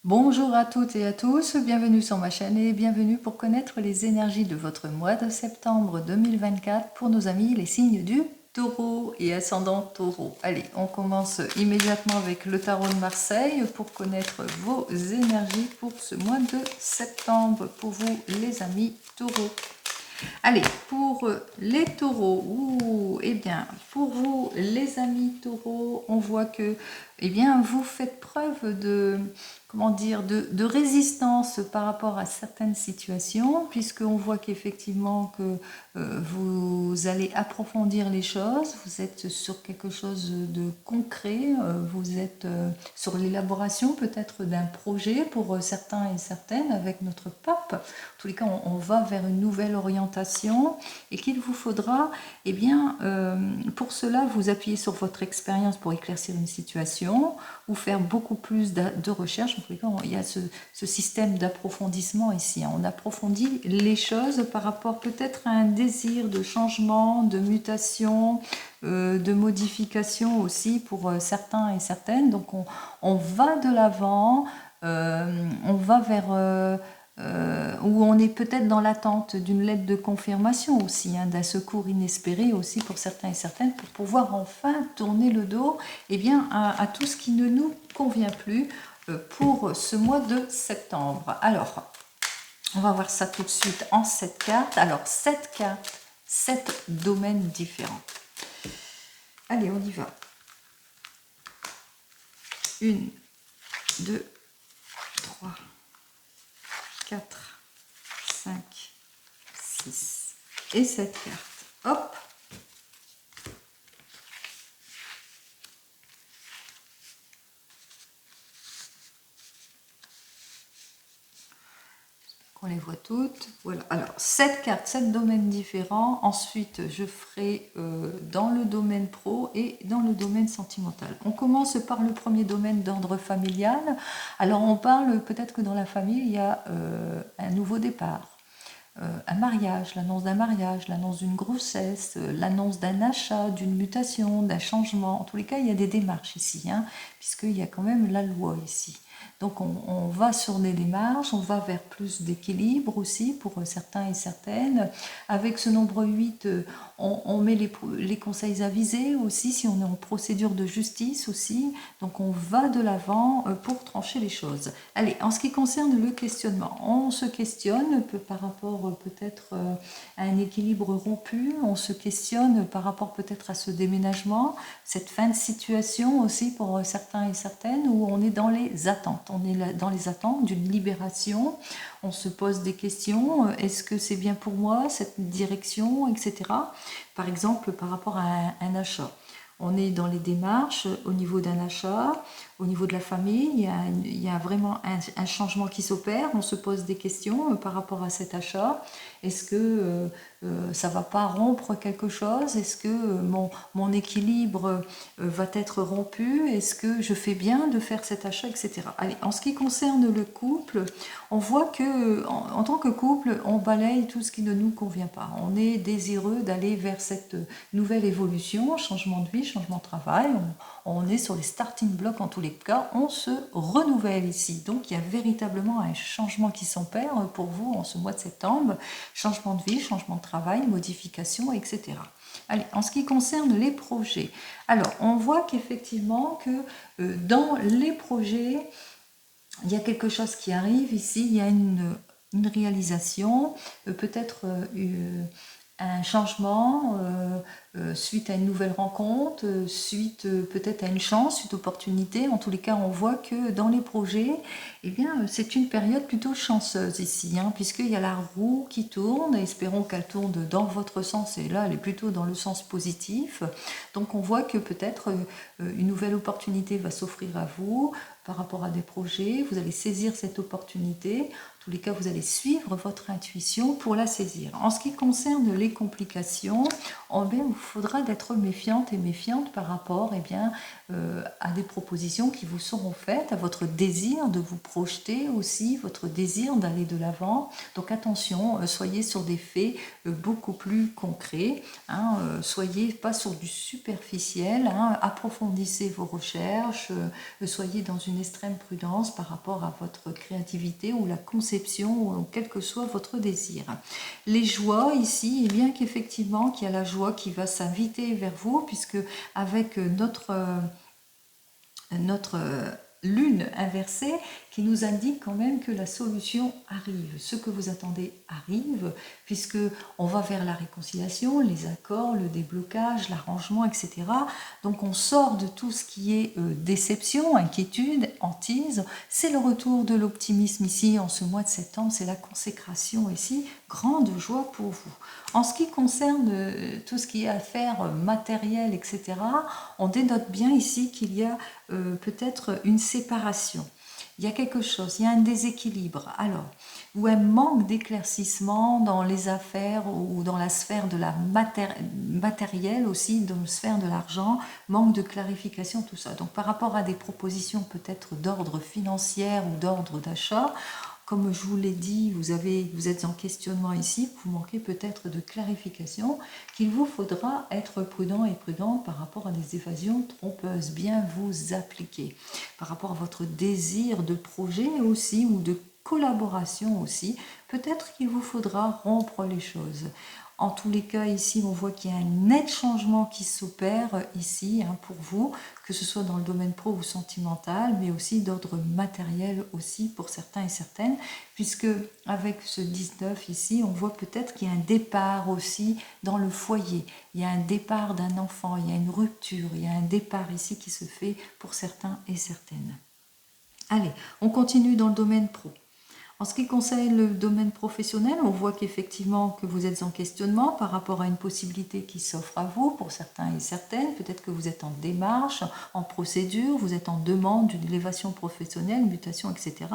Bonjour à toutes et à tous, bienvenue sur ma chaîne et bienvenue pour connaître les énergies de votre mois de septembre 2024 pour nos amis les signes du Taureau et ascendant Taureau. Allez, on commence immédiatement avec le tarot de Marseille pour connaître vos énergies pour ce mois de septembre pour vous les amis Taureaux. Allez, pour les taureaux, eh bien, pour vous, les amis taureaux, on voit que, eh bien, vous faites preuve de, comment dire, de résistance par rapport à certaines situations, puisqu'on voit qu'effectivement que vous allez approfondir les choses, vous êtes sur quelque chose de concret, vous êtes sur l'élaboration peut-être d'un projet pour certains et certaines avec notre pape. En tous les cas, on va vers une nouvelle orientation et qu'il vous faudra, eh bien, pour cela, vous appuyer sur votre expérience pour éclaircir une situation ou faire beaucoup plus de recherche. En tous les cas, il y a ce système d'approfondissement ici. On approfondit les choses par rapport peut-être à un désir de changement, de mutation, de modification aussi pour certains et certaines. Donc on va de l'avant, on va vers... où on est peut-être dans l'attente d'une lettre de confirmation aussi, hein, d'un secours inespéré aussi pour certains et certaines, pour pouvoir enfin tourner le dos eh bien, à tout ce qui ne nous convient plus pour ce mois de septembre. Alors, on va voir ça tout de suite en 7 cartes. Alors, 7 cartes, 7 domaines différents. Allez, on y va. 1, 2, 3, 4, 5, 6 et 7 cartes. Hop. On les voit toutes. Voilà. Alors, 7 cartes, 7 domaines différents. Ensuite, je ferai dans le domaine pro et dans le domaine sentimental. On commence par le premier domaine d'ordre familial. Alors, on parle peut-être que dans la famille, il y a un nouveau départ. Un mariage, l'annonce d'un mariage, l'annonce d'une grossesse, l'annonce d'un achat, d'une mutation, d'un changement. En tous les cas, il y a des démarches ici, hein, puisqu'il y a quand même la loi ici. Donc on va sur des démarches, on va vers plus d'équilibre aussi pour certains et certaines. Avec ce nombre 8, on met les conseils avisés aussi, si on est en procédure de justice aussi. Donc on va de l'avant pour trancher les choses. Allez, en ce qui concerne le questionnement, on se questionne par rapport peut-être à un équilibre rompu, on se questionne par rapport peut-être à ce déménagement, cette fin de situation aussi pour certains et certaines où on est dans les attentes. On est dans les attentes d'une libération, on se pose des questions, est-ce que c'est bien pour moi, cette direction, etc. Par exemple, par rapport à un achat. On est dans les démarches au niveau d'un achat, au niveau de la famille, il y a vraiment un changement qui s'opère, on se pose des questions par rapport à cet achat. Est-ce que ça ne va pas rompre quelque chose? Est-ce que mon équilibre va être rompu? Est-ce que je fais bien de faire cet achat, etc. Allez, en ce qui concerne le couple, on voit que en tant que couple, on balaye tout ce qui ne nous convient pas. On est désireux d'aller vers cette nouvelle évolution, changement de vie, changement de travail. On est sur les starting blocks en tous les cas, on se renouvelle ici. Donc il y a véritablement un changement qui s'opère pour vous en ce mois de septembre. Changement de vie, changement de travail, modification, etc. Allez, en ce qui concerne les projets, alors on voit qu'effectivement que dans les projets, il y a quelque chose qui arrive ici, il y a une réalisation, peut-être un changement suite à une nouvelle rencontre, suite peut-être à une chance, une opportunité. En tous les cas, on voit que dans les projets, eh bien, c'est une période plutôt chanceuse ici, hein, puisqu'il y a la roue qui tourne, espérons qu'elle tourne dans votre sens, et là, elle est plutôt dans le sens positif. Donc, on voit que peut-être une nouvelle opportunité va s'offrir à vous par rapport à des projets, vous allez saisir cette opportunité. En tous les cas, vous allez suivre votre intuition pour la saisir. En ce qui concerne les complications, faudra d'être méfiante et méfiante par rapport à des propositions qui vous seront faites, à votre désir de vous projeter aussi, votre désir d'aller de l'avant. Donc attention, soyez sur des faits beaucoup plus concrets, hein, soyez pas sur du superficiel, hein, approfondissez vos recherches, soyez dans une extrême prudence par rapport à votre créativité ou la conception ou quel que soit votre désir. Les joies ici, eh bien qu'effectivement qu'il y a la joie qui va s'inviter vers vous, puisque avec notre lune inversée qui nous indique quand même que la solution arrive. Ce que vous attendez arrive, puisque on va vers la réconciliation, les accords, le déblocage, l'arrangement, etc. Donc on sort de tout ce qui est déception, inquiétude, hantise. C'est le retour de l'optimisme ici en ce mois de septembre, c'est la consécration ici, grande joie pour vous. En ce qui concerne tout ce qui est affaires matérielles, etc., on dénote bien ici qu'il y a peut-être une séparation. Il y a quelque chose, il y a un déséquilibre, alors, ou un manque d'éclaircissement dans les affaires ou dans la sphère de la matérielle aussi, dans la sphère de l'argent, manque de clarification, tout ça. Donc par rapport à des propositions peut-être d'ordre financier ou d'ordre d'achat, comme je vous l'ai dit, vous êtes en questionnement ici, vous manquez peut-être de clarification, qu'il vous faudra être prudent et prudente par rapport à des évasions trompeuses, bien vous appliquer. Par rapport à votre désir de projet aussi, ou de collaboration aussi, peut-être qu'il vous faudra rompre les choses. En tous les cas, ici, on voit qu'il y a un net changement qui s'opère ici pour vous, que ce soit dans le domaine pro ou sentimental, mais aussi d'ordre matériel aussi pour certains et certaines, puisque avec ce 19 ici, on voit peut-être qu'il y a un départ aussi dans le foyer. Il y a un départ d'un enfant, il y a une rupture, il y a un départ ici qui se fait pour certains et certaines. Allez, on continue dans le domaine pro. En ce qui concerne le domaine professionnel, on voit qu'effectivement que vous êtes en questionnement par rapport à une possibilité qui s'offre à vous pour certains et certaines. Peut-être que vous êtes en démarche, en procédure, vous êtes en demande d'une élévation professionnelle, mutation, etc.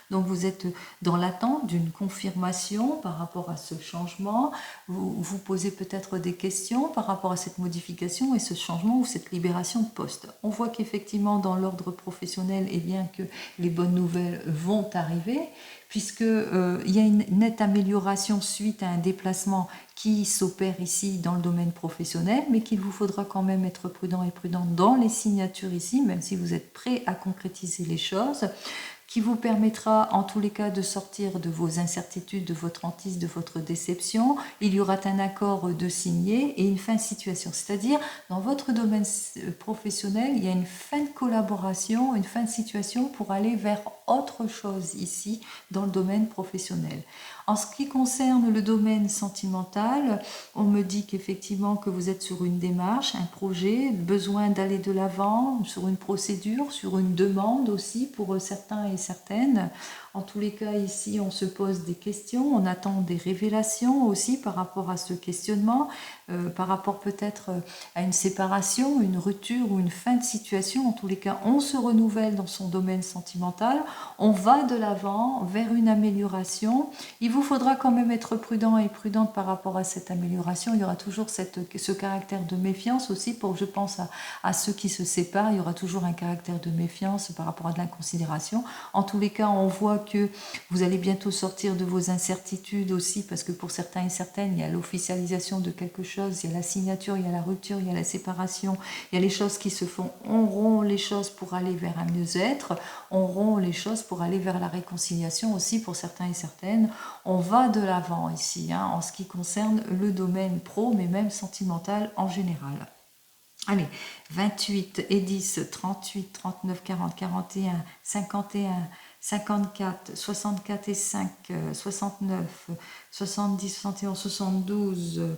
Donc vous êtes dans l'attente d'une confirmation par rapport à ce changement. Vous vous posez peut-être des questions par rapport à cette modification et ce changement ou cette libération de poste. On voit qu'effectivement dans l'ordre professionnel, eh bien que les bonnes nouvelles vont arriver, puisqu'il y a une nette amélioration suite à un déplacement qui s'opère ici dans le domaine professionnel, mais qu'il vous faudra quand même être prudent et prudente dans les signatures ici, même si vous êtes prêt à concrétiser les choses, qui vous permettra en tous les cas de sortir de vos incertitudes, de votre hantise, de votre déception. Il y aura un accord de signer et une fin de situation. C'est-à-dire, dans votre domaine professionnel, il y a une fin de collaboration, une fin de situation pour aller vers autre chose ici dans le domaine professionnel. En ce qui concerne le domaine sentimental, on me dit qu'effectivement que vous êtes sur une démarche, un projet, besoin d'aller de l'avant, sur une procédure, sur une demande aussi pour certains et certaines. En tous les cas, ici, on se pose des questions, on attend des révélations aussi par rapport à ce questionnement, par rapport peut-être à une séparation, une rupture ou une fin de situation. En tous les cas, on se renouvelle dans son domaine sentimental, on va de l'avant vers une amélioration. Il vous faudra quand même être prudent et prudente par rapport à cette amélioration. Il y aura toujours ce caractère de méfiance aussi, pour, je pense, à ceux qui se séparent. Il y aura toujours un caractère de méfiance par rapport à de l'inconsidération. En tous les cas, on voit que vous allez bientôt sortir de vos incertitudes aussi, parce que pour certains et certaines, il y a l'officialisation de quelque chose, il y a la signature, il y a la rupture, il y a la séparation, il y a les choses qui se font. On rompt les choses pour aller vers un mieux-être, on rompt les choses pour aller vers la réconciliation aussi pour certains et certaines. On va de l'avant ici, en ce qui concerne le domaine pro, mais même sentimental en général. Allez, 28 et 10, 38, 39, 40, 41, 51, 54, 64 et 5, 69, 70, 71, 72,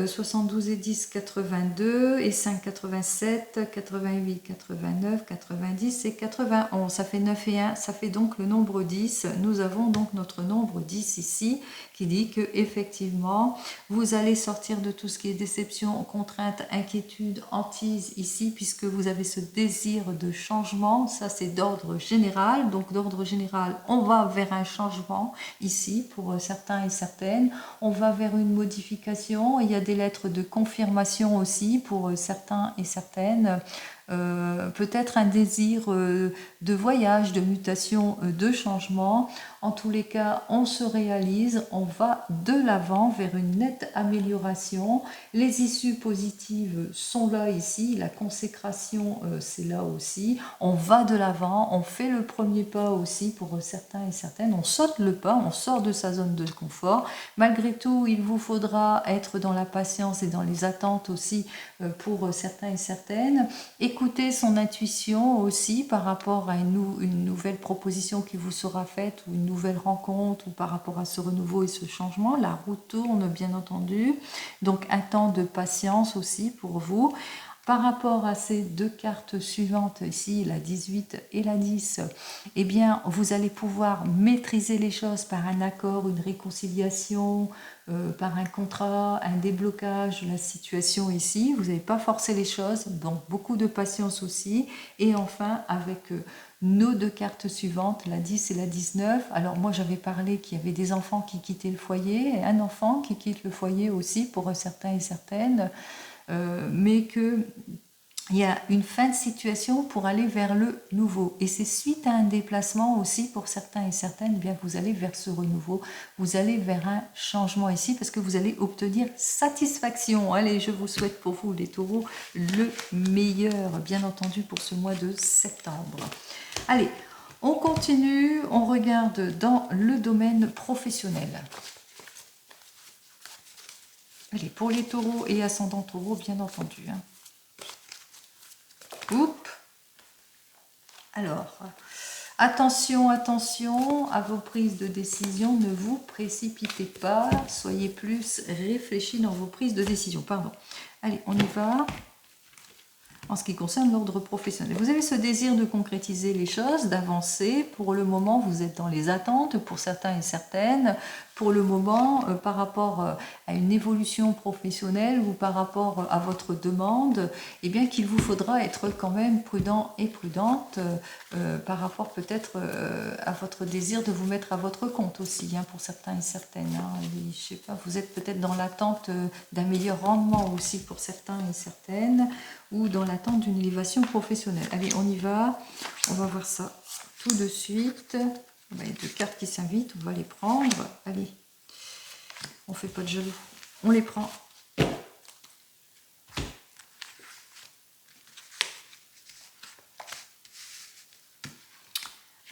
72 et 10, 82, et 5, 87, 88, 89, 90 et 91. Ça fait 9 et 1, ça fait donc le nombre 10. Nous avons donc notre nombre 10 ici, qui dit que effectivement vous allez sortir de tout ce qui est déception, contrainte, inquiétude, hantise ici, puisque vous avez ce désir de changement. Ça, c'est d'ordre général. Donc d'ordre général, on va vers un changement ici pour certains et certaines. On va vers une modification clarification, il y a des lettres de confirmation aussi pour certains et certaines. Peut-être un désir de voyage, de mutation, de changement. En tous les cas, on se réalise, on va de l'avant vers une nette amélioration. Les issues positives sont là ici, la consécration c'est là aussi. On va de l'avant, on fait le premier pas aussi pour certains et certaines. On saute le pas, on sort de sa zone de confort. Malgré tout, il vous faudra être dans la patience et dans les attentes aussi pour certains et certaines. Écoutez son intuition aussi par rapport à une nouvelle proposition qui vous sera faite ou une nouvelle rencontre ou par rapport à ce renouveau et ce changement. La roue tourne bien entendu, donc un temps de patience aussi pour vous. Par rapport à ces deux cartes suivantes ici, la 18 et la 10, eh bien, vous allez pouvoir maîtriser les choses par un accord, une réconciliation, par un contrat, un déblocage de la situation ici. Vous n'avez pas forcé les choses, donc beaucoup de patience aussi. Et enfin, avec nos deux cartes suivantes, la 10 et la 19. Alors moi, j'avais parlé qu'il y avait des enfants qui quittaient le foyer, et un enfant qui quitte le foyer aussi pour certains et certaines. Mais qu'il y a une fin de situation pour aller vers le nouveau. Et c'est suite à un déplacement aussi pour certains et certaines, eh bien vous allez vers ce renouveau, vous allez vers un changement ici parce que vous allez obtenir satisfaction. Allez, je vous souhaite pour vous les taureaux le meilleur, bien entendu, pour ce mois de septembre. Allez, on continue, on regarde dans le domaine professionnel. Allez, pour les taureaux et ascendants taureaux, bien entendu. Oups. Alors, attention, attention à vos prises de décision. Ne vous précipitez pas. Soyez plus réfléchis dans vos prises de décision. Pardon. Allez, on y va. En ce qui concerne l'ordre professionnel, vous avez ce désir de concrétiser les choses, d'avancer. Pour le moment, vous êtes dans les attentes pour certains et certaines. Pour le moment, par rapport à une évolution professionnelle ou par rapport à votre demande, eh bien qu'il vous faudra être quand même prudent et prudente par rapport peut-être à votre désir de vous mettre à votre compte aussi, hein, pour certains et certaines. Hein. Et, je sais pas, vous êtes peut-être dans l'attente d'un meilleur rendement aussi pour certains et certaines, ou dans l'attente d'une élévation professionnelle. Allez, on y va. On va voir ça tout de suite. Il y a deux cartes qui s'invitent, on va les prendre. Allez, on fait pas de jaloux. On les prend.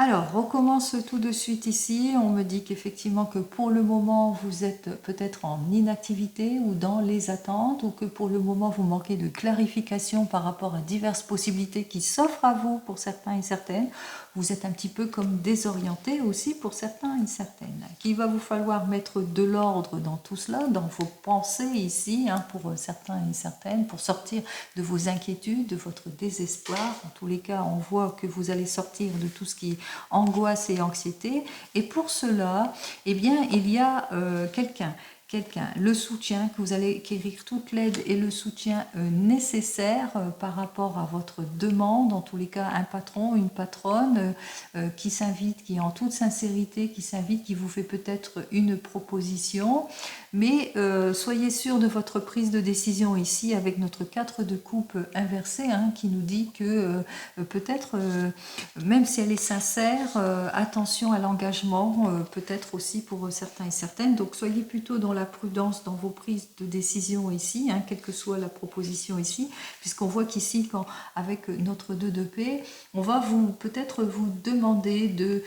Alors, on recommence tout de suite ici. On me dit qu'effectivement que pour le moment, vous êtes peut-être en inactivité ou dans les attentes, ou que pour le moment, vous manquez de clarification par rapport à diverses possibilités qui s'offrent à vous pour certains et certaines. Vous êtes un petit peu comme désorienté aussi pour certains et certaines. Qu'il va vous falloir mettre de l'ordre dans tout cela, dans vos pensées ici, hein, pour certains et certaines, pour sortir de vos inquiétudes, de votre désespoir. En tous les cas, on voit que vous allez sortir de tout ce qui est angoisse et anxiété. Et pour cela, eh bien, il y a quelqu'un, le soutien, que vous allez acquérir toute l'aide et le soutien nécessaire par rapport à votre demande, en tous les cas un patron, une patronne qui s'invite, qui est en toute sincérité, qui s'invite, qui vous fait peut-être une proposition, mais soyez sûr de votre prise de décision ici avec notre 4 de coupe inversé, hein, qui nous dit que peut-être, même si elle est sincère, attention à l'engagement, peut-être aussi pour certains et certaines, donc soyez plutôt dans la prudence dans vos prises de décision ici, hein, quelle que soit la proposition ici, puisqu'on voit qu'ici, avec notre 2 de paix, on va peut-être vous demander de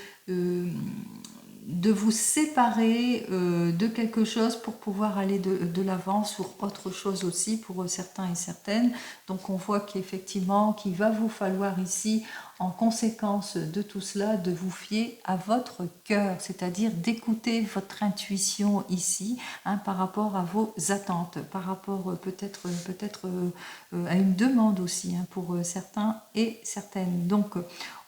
vous séparer de quelque chose pour pouvoir aller de l'avant sur autre chose aussi pour certains et certaines. Donc on voit qu'effectivement qu'il va vous falloir ici, en conséquence de tout cela, de vous fier à votre cœur, c'est-à-dire d'écouter votre intuition ici, hein, par rapport à vos attentes, par rapport peut-être à une demande aussi, hein, pour certains et certaines. Donc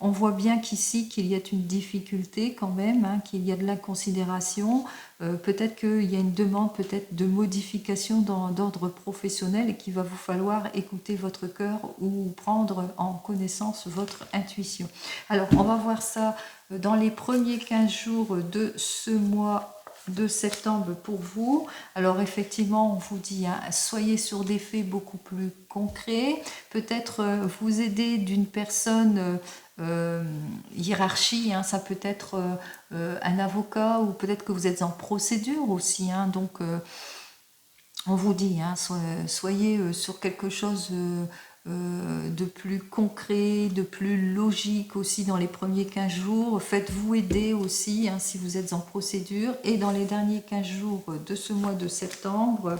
on voit bien qu'ici qu'il y a une difficulté quand même, hein, qu'il y a de l'inconsidération, peut-être qu'il y a une demande peut-être de modification d'ordre professionnel et qu'il va vous falloir écouter votre cœur ou prendre en connaissance votre intuition. Alors on va voir ça dans les premiers 15 jours de ce mois de septembre pour vous. Alors effectivement, on vous dit, hein, soyez sur des faits beaucoup plus concrets. Peut-être vous aider d'une personne hiérarchie, hein, ça peut être un avocat ou peut-être que vous êtes en procédure aussi. Hein, donc on vous dit, hein, soyez sur quelque chose de plus concret, de plus logique aussi dans les premiers 15 jours. Faites-vous aider aussi, hein, si vous êtes en procédure. Et dans les derniers 15 jours de ce mois de septembre,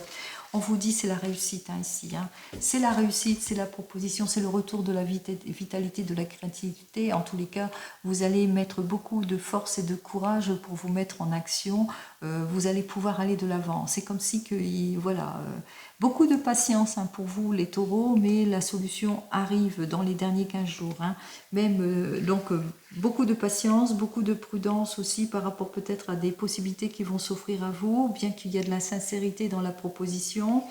on vous dit c'est la réussite, hein, ici. Hein. C'est la réussite, c'est la proposition, c'est le retour de la vitalité, de la créativité. En tous les cas, vous allez mettre beaucoup de force et de courage pour vous mettre en action. Vous allez pouvoir aller de l'avant. C'est comme si que, voilà, beaucoup de patience, hein, pour vous les taureaux, mais la solution arrive dans les derniers 15 jours. Hein. Même, donc, beaucoup de patience, beaucoup de prudence aussi par rapport peut-être à des possibilités qui vont s'offrir à vous, bien qu'il y a de la sincérité dans la proposition.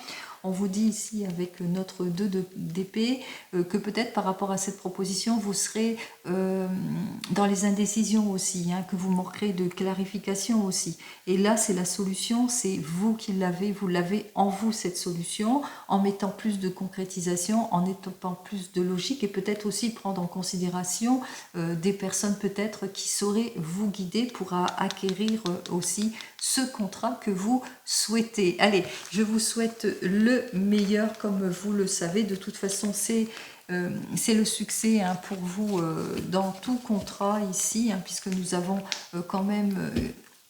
On vous dit ici avec notre 2 d'épée que peut-être par rapport à cette proposition, vous serez dans les indécisions aussi, hein, que vous manquerez de clarification aussi. Et là, c'est la solution, c'est vous qui l'avez, vous l'avez en vous cette solution, en mettant plus de concrétisation, en étopant plus de logique et peut-être aussi prendre en considération des personnes peut-être qui sauraient vous guider pour acquérir aussi ce contrat que vous souhaitez. Allez, je vous souhaite le meilleur comme vous le savez. De toute façon, c'est le succès, hein, pour vous dans tout contrat ici, hein, puisque nous avons quand même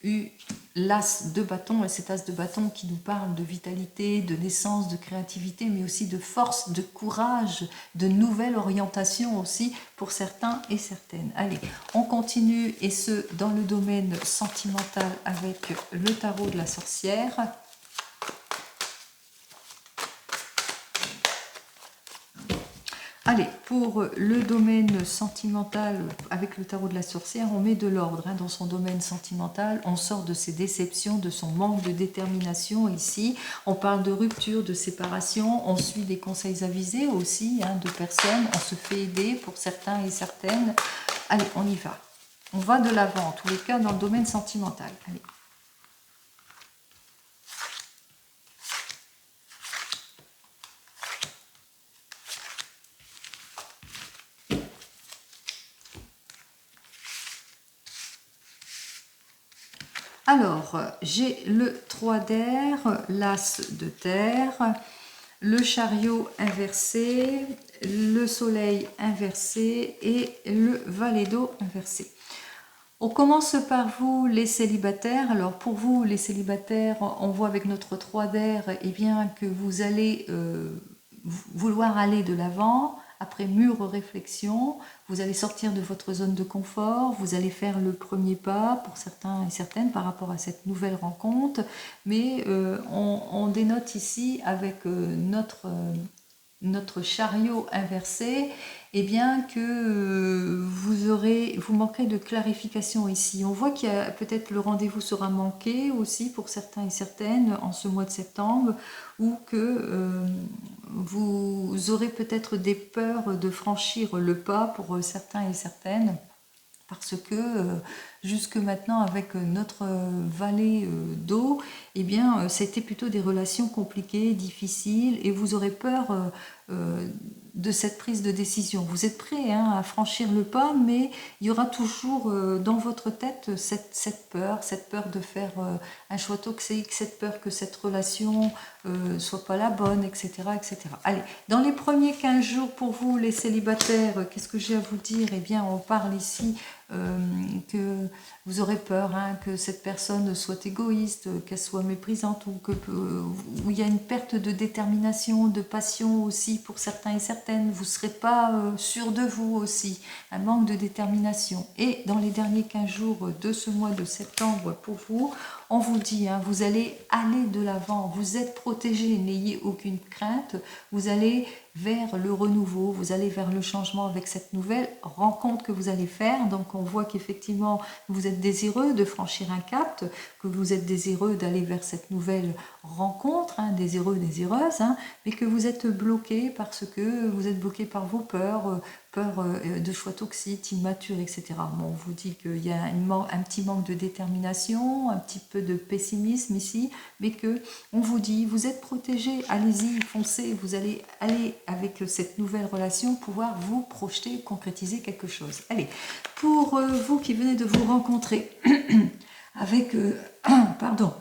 eu l'as de bâton, et cet as de bâton qui nous parle de vitalité, de naissance, de créativité, mais aussi de force, de courage, de nouvelle orientation aussi pour certains et certaines. Allez, on continue, et ce, dans le domaine sentimental avec le tarot de la sorcière. Allez, pour le domaine sentimental, avec le tarot de la sorcière, on met de l'ordre, hein, dans son domaine sentimental. On sort de ses déceptions, de son manque de détermination ici. On parle de rupture, de séparation. On suit des conseils avisés aussi, hein, de personnes. On se fait aider pour certains et certaines. Allez, on y va. On va de l'avant, en tous les cas, dans le domaine sentimental. Allez. Alors, j'ai le 3 d'air, l'as de terre, le chariot inversé, le soleil inversé et le valet d'eau inversé. On commence par vous, les célibataires. Alors, pour vous, les célibataires, on voit avec notre 3 d'air, eh bien, que vous allez vouloir aller de l'avant. Après mûre réflexion, vous allez sortir de votre zone de confort, vous allez faire le premier pas pour certains et certaines par rapport à cette nouvelle rencontre, mais on dénote ici avec notre chariot inversé, eh bien que vous manquerez de clarification ici. On voit qu'il y a peut-être le rendez-vous sera manqué aussi pour certains et certaines en ce mois de septembre, ou que vous aurez peut-être des peurs de franchir le pas pour certains et certaines, parce que jusque maintenant avec notre valet d'eau, eh bien c'était plutôt des relations compliquées, difficiles, et vous aurez peur de cette prise de décision. Vous êtes prêt, hein, à franchir le pas, mais il y aura toujours dans votre tête cette peur de faire un choix toxique, cette peur que cette relation soit pas la bonne, etc., etc. Allez, dans les premiers 15 jours pour vous, les célibataires, qu'est-ce que j'ai à vous dire? Eh bien, on parle ici que vous aurez peur, hein, que cette personne soit égoïste, qu'elle soit méprisante, ou où il y a une perte de détermination, de passion aussi pour certains et certaines. Vous ne serez pas sûr de vous aussi, un manque de détermination. Et dans les derniers 15 jours de ce mois de septembre pour vous, on vous dit, hein, vous allez aller de l'avant, vous êtes protégé, n'ayez aucune crainte, vous allez vers le renouveau, vous allez vers le changement avec cette nouvelle rencontre que vous allez faire. Donc on voit qu'effectivement vous êtes désireux de franchir un cap, que vous êtes désireux d'aller vers cette nouvelle rencontre, hein, désireux, désireuse, hein, mais que vous êtes bloqué parce que vous êtes bloqué par vos peurs, peur de choix toxiques, immatures, etc. Bon, on vous dit qu'il y a un petit manque de détermination, un petit peu de pessimisme ici, mais que on vous dit, vous êtes protégé, allez-y, foncez, vous allez aller avec cette nouvelle relation pouvoir vous projeter, concrétiser quelque chose. Allez, pour vous qui venez de vous rencontrer avec, pardon,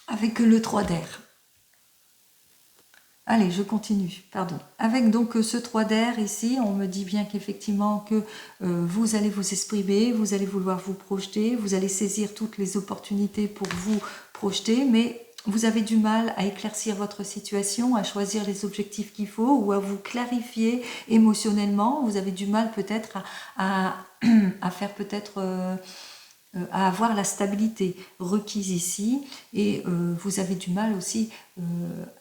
avec le 3 d'air. Allez, je continue, pardon. Avec donc ce 3 d'air ici, on me dit bien qu'effectivement que vous allez vous exprimer, vous allez vouloir vous projeter, vous allez saisir toutes les opportunités pour vous projeter, mais vous avez du mal à éclaircir votre situation, à choisir les objectifs qu'il faut ou à vous clarifier émotionnellement. Vous avez du mal peut-être à faire peut-être... à avoir la stabilité requise ici et vous avez du mal aussi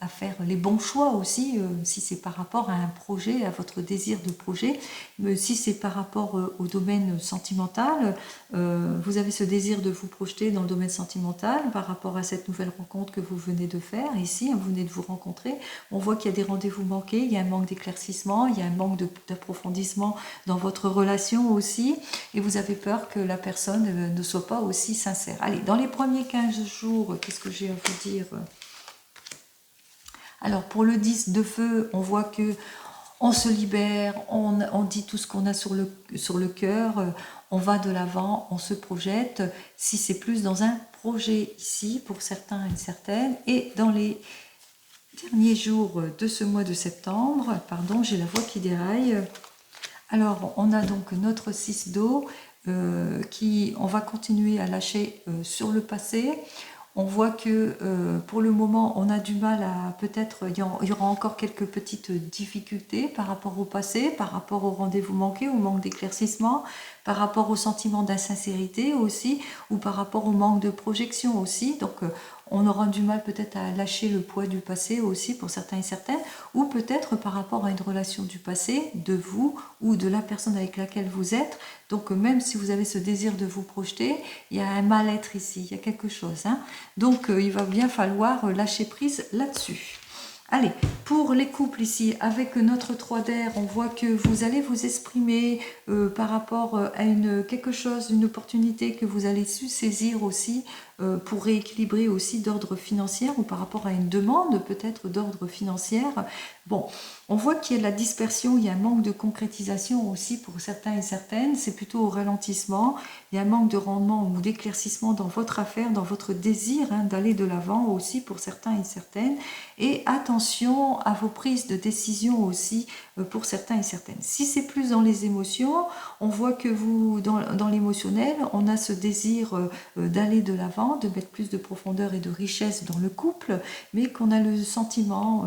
à faire les bons choix aussi si c'est par rapport à un projet, à votre désir de projet, mais si c'est par rapport au domaine sentimental, vous avez ce désir de vous projeter dans le domaine sentimental par rapport à cette nouvelle rencontre que vous venez de faire ici, vous venez de vous rencontrer, on voit qu'il y a des rendez-vous manqués, il y a un manque d'éclaircissement, il y a un manque d'approfondissement dans votre relation aussi et vous avez peur que la personne ne soit pas aussi sincère. Allez, dans les premiers 15 jours, qu'est-ce que j'ai à vous dire ? Alors, pour le 10 de feu, on voit que on se libère, on dit tout ce qu'on a sur le cœur, on va de l'avant, on se projette. Si c'est plus dans un projet ici, pour certains et certaines, et dans les derniers jours de ce mois de septembre, pardon, j'ai la voix qui déraille. Alors, on a donc notre 6 d'eau, on va continuer à lâcher sur le passé. On voit que pour le moment, on a du mal à peut-être, il y aura encore quelques petites difficultés par rapport au passé, par rapport au rendez-vous manqué, au manque d'éclaircissement, par rapport au sentiment d'insincérité aussi, ou par rapport au manque de projection aussi. Donc, on aura du mal peut-être à lâcher le poids du passé aussi pour certains et certaines, ou peut-être par rapport à une relation du passé, de vous ou de la personne avec laquelle vous êtes. Donc même si vous avez ce désir de vous projeter, il y a un mal-être ici, il y a quelque chose. Donc il va bien falloir lâcher prise là-dessus. Allez, pour les couples ici, avec notre 3 d'air, on voit que vous allez vous exprimer par rapport à quelque chose, une opportunité que vous allez su saisir aussi pour rééquilibrer aussi d'ordre financier ou par rapport à une demande peut-être d'ordre financier. Bon, on voit qu'il y a de la dispersion, il y a un manque de concrétisation aussi pour certains et certaines, c'est plutôt au ralentissement, il y a un manque de rendement ou d'éclaircissement dans votre affaire, dans votre désir d'aller de l'avant aussi pour certains et certaines, et attention à vos prises de décision aussi pour certains et certaines. Si c'est plus dans les émotions, on voit que vous, dans l'émotionnel, on a ce désir d'aller de l'avant, de mettre plus de profondeur et de richesse dans le couple, mais qu'on a le sentiment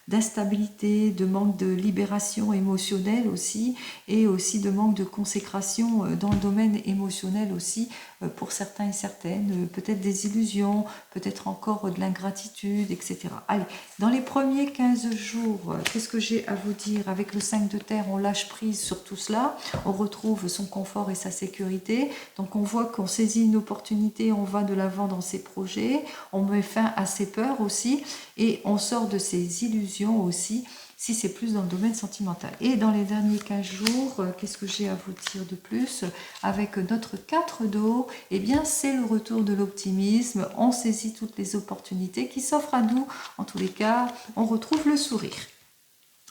d'instabilité, de manque de libération émotionnelle aussi, et aussi de manque de consécration dans le domaine émotionnel aussi, pour certains et certaines, peut-être des illusions, peut-être encore de l'ingratitude, etc. Allez, dans les premiers 15 jours, qu'est-ce que j'ai à vous dire? Avec le 5 de terre, on lâche prise sur tout cela, on retrouve son confort et sa sécurité, donc on voit qu'on saisit une opportunité, on va de l'avant dans ses projets, on met fin à ses peurs aussi, et on sort de ses illusions aussi, si c'est plus dans le domaine sentimental. Et dans les derniers 15 jours, qu'est-ce que j'ai à vous dire de plus? Avec notre 4 d'eau, eh bien c'est le retour de l'optimisme, on saisit toutes les opportunités qui s'offrent à nous, en tous les cas, on retrouve le sourire.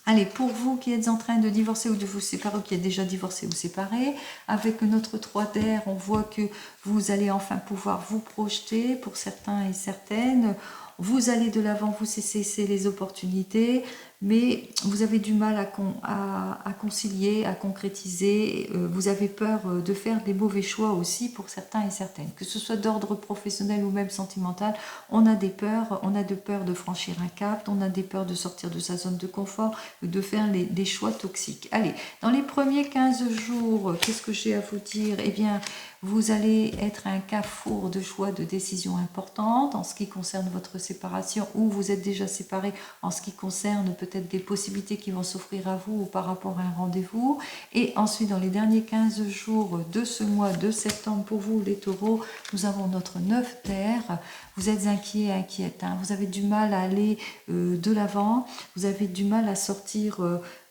Allez, pour vous qui êtes en train de divorcer ou de vous séparer, ou qui êtes déjà divorcé ou séparé, avec notre 3 d'air, on voit que vous allez enfin pouvoir vous projeter pour certains et certaines. Vous allez de l'avant, vous cessez les opportunités, mais vous avez du mal à concilier, à concrétiser. Vous avez peur de faire des mauvais choix aussi pour certains et certaines. Que ce soit d'ordre professionnel ou même sentimental, on a des peurs, on a de peur de franchir un cap, on a des peurs de sortir de sa zone de confort, de faire des choix toxiques. Allez, dans les premiers 15 jours, qu'est-ce que j'ai à vous dire? Eh bien, vous allez être un carrefour de choix, de décisions importantes en ce qui concerne votre séparation ou vous êtes déjà séparé en ce qui concerne peut-être des possibilités qui vont s'offrir à vous ou par rapport à un rendez-vous. Et ensuite, dans les derniers 15 jours de ce mois de septembre, pour vous les taureaux, nous avons notre 9 terre. Vous êtes inquiet, inquiète, vous avez du mal à aller de l'avant, vous avez du mal à sortir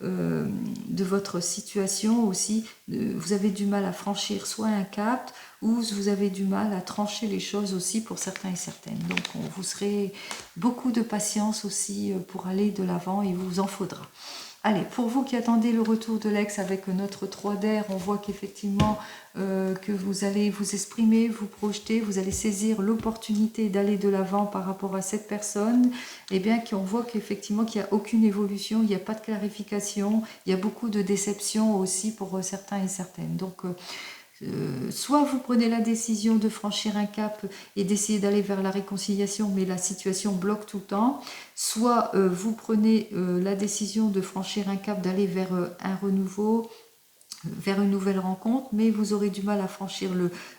de votre situation aussi. Vous avez du mal à franchir soit un cap, ou vous avez du mal à trancher les choses aussi pour certains et certaines. Donc vous serez beaucoup de patience aussi pour aller de l'avant, il vous en faudra. Allez, pour vous qui attendez le retour de l'ex avec notre 3 d'air, on voit qu'effectivement que vous allez vous exprimer, vous projeter, vous allez saisir l'opportunité d'aller de l'avant par rapport à cette personne, et bien qu'on voit qu'effectivement qu'il n'y a aucune évolution, il n'y a pas de clarification, il y a beaucoup de déception aussi pour certains et certaines. Donc soit vous prenez la décision de franchir un cap et d'essayer d'aller vers la réconciliation, mais la situation bloque tout le temps, soit vous prenez la décision de franchir un cap, d'aller vers un renouveau, vers une nouvelle rencontre, mais vous aurez du mal à franchir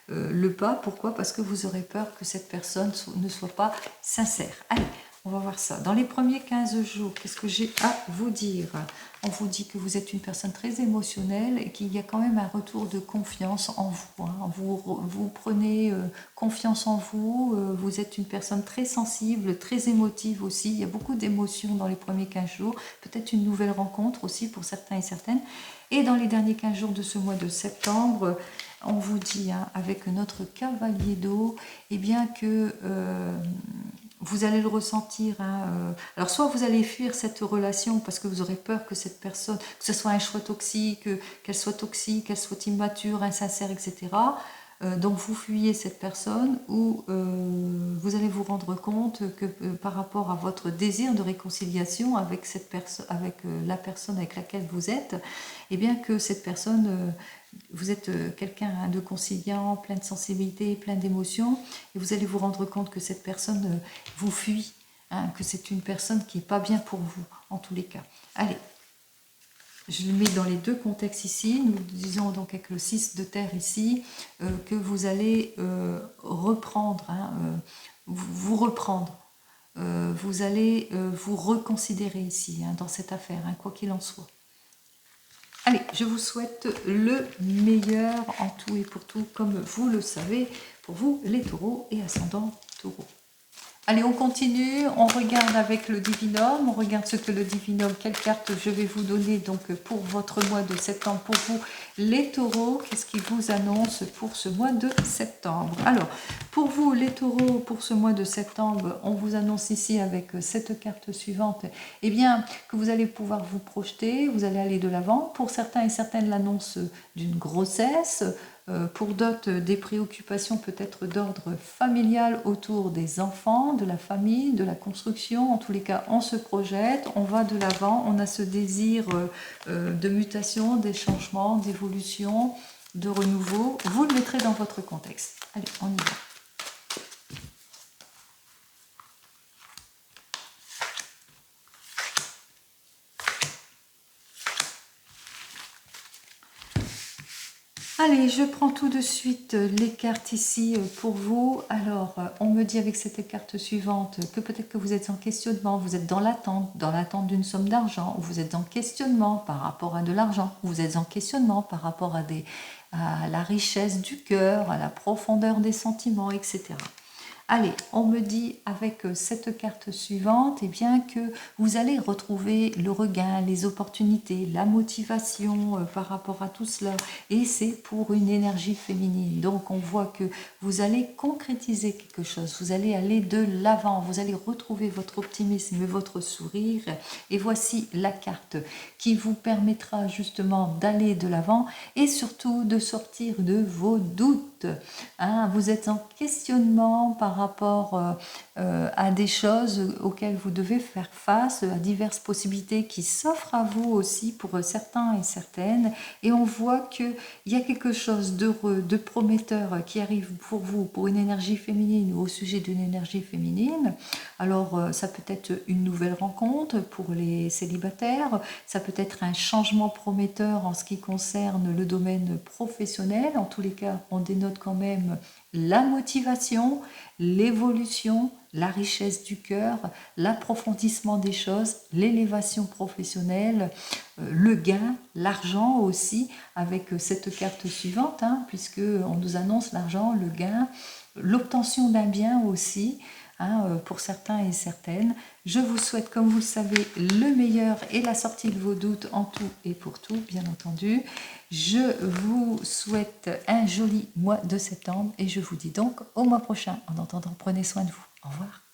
le pas. Pourquoi? Parce que vous aurez peur que cette personne ne soit pas sincère. Allez, on va voir ça. Dans les premiers 15 jours, qu'est-ce que j'ai à vous dire? On vous dit que vous êtes une personne très émotionnelle et qu'il y a quand même un retour de confiance en vous. Hein. Vous prenez confiance en vous, vous êtes une personne très sensible, très émotive aussi. Il y a beaucoup d'émotions dans les premiers 15 jours. Peut-être une nouvelle rencontre aussi pour certains et certaines. Et dans les derniers 15 jours de ce mois de septembre, on vous dit, hein, avec notre cavalier d'eau, eh bien que vous allez le ressentir. Hein, alors soit vous allez fuir cette relation parce que vous aurez peur que cette personne, que ce soit un choix toxique, qu'elle soit immature, insincère, etc. Donc vous fuyez cette personne, ou vous allez vous rendre compte que par rapport à votre désir de réconciliation avec cette personne, avec la personne avec laquelle vous êtes, et bien que cette personne, vous êtes quelqu'un de conciliant, plein de sensibilité, plein d'émotions, et vous allez vous rendre compte que cette personne vous fuit, hein, que c'est une personne qui n'est pas bien pour vous, en tous les cas. Allez, je le mets dans les deux contextes ici. Nous disons donc avec le 6 de terre ici que vous allez reprendre, hein, vous reprendre. Vous allez vous reconsidérer ici, hein, dans cette affaire, hein, quoi qu'il en soit. Allez, je vous souhaite le meilleur en tout et pour tout, comme vous le savez, pour vous les taureaux et ascendants taureaux. Allez, on continue, on regarde avec le divinum, on regarde ce que le divinum, quelle carte je vais vous donner donc pour votre mois de septembre, pour vous les taureaux, qu'est-ce qu'il vous annonce pour ce mois de septembre. Alors, pour vous les taureaux, pour ce mois de septembre, on vous annonce ici avec cette carte suivante, eh bien, que vous allez pouvoir vous projeter, vous allez aller de l'avant. Pour certains et certaines, l'annonce d'une grossesse, pour d'autres, des préoccupations peut-être d'ordre familial autour des enfants, de la famille, de la construction. En tous les cas, on se projette, on va de l'avant, on a ce désir de mutation, des changements, d'évolution, de renouveau. Vous le mettrez dans votre contexte. Allez, on y va. Allez, je prends tout de suite les cartes ici pour vous. Alors, on me dit avec cette carte suivante que peut-être que vous êtes en questionnement, vous êtes dans l'attente d'une somme d'argent, ou vous êtes en questionnement par rapport à de l'argent, ou vous êtes en questionnement par rapport à la richesse du cœur, à la profondeur des sentiments, etc. Allez, on me dit avec cette carte suivante, eh bien que vous allez retrouver le regain, les opportunités, la motivation par rapport à tout cela. Et c'est pour une énergie féminine. Donc on voit que vous allez concrétiser quelque chose, vous allez aller de l'avant, vous allez retrouver votre optimisme et votre sourire. Et voici la carte qui vous permettra justement d'aller de l'avant et surtout de sortir de vos doutes. Hein, vous êtes en questionnement par rapport à des choses auxquelles vous devez faire face, à diverses possibilités qui s'offrent à vous aussi pour certains et certaines. Et on voit qu'il y a quelque chose d'heureux, de prometteur qui arrive pour vous, pour une énergie féminine ou au sujet d'une énergie féminine. Alors ça peut être une nouvelle rencontre pour les célibataires, ça peut être un changement prometteur en ce qui concerne le domaine professionnel. En tous les cas, on dénote quand même la motivation, l'évolution, la richesse du cœur, l'approfondissement des choses, l'élévation professionnelle, le gain, l'argent aussi, avec cette carte suivante, hein, puisque on nous annonce l'argent, le gain, l'obtention d'un bien aussi. hein, pour certains et certaines. Je vous souhaite, comme vous le savez, le meilleur et la sortie de vos doutes en tout et pour tout, bien entendu. Je vous souhaite un joli mois de septembre et je vous dis donc au mois prochain. En attendant, prenez soin de vous. Au revoir.